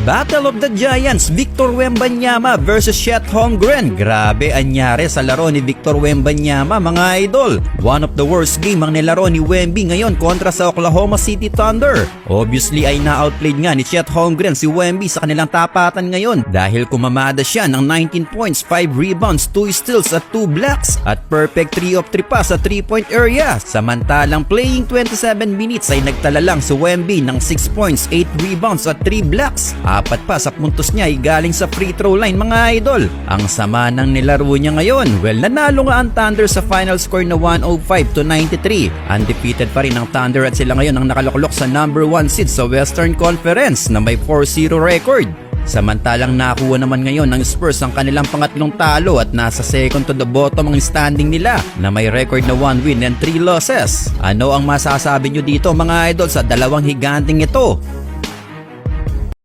Battle of the Giants, Victor Wembanyama versus Chet Holmgren. Grabe anyari sa laro ni Victor Wembanyama mga idol. One of the worst game ang nilaro ni Wemby ngayon kontra sa Oklahoma City Thunder. Obviously ay na-outplayed nga ni Chet Holmgren si Wemby sa kanilang tapatan ngayon dahil kumamada siya ng 19 points, 5 rebounds, 2 steals at 2 blocks at perfect 3 of 3 pa sa 3-point area. Samantalang playing 27 minutes ay nagtala lang si Wemby ng 6 points, 8 rebounds at 3 blocks. Apat pa sa puntos niya ay galing sa free throw line mga idol. Ang sama ng nilaro niya ngayon. Well, nanalo nga ang Thunder sa final score na 105-93. Undefeated pa rin ang Thunder at sila ngayon ang nakaloklok sa number 1 seed sa Western Conference na may 4-0 record. Samantalang nakuha naman ngayon ng Spurs ang kanilang pangatlong talo at nasa second to the bottom ang standing nila na may record na 1 win and 3 losses. Ano ang masasabi nyo dito mga idol sa dalawang higanting ito?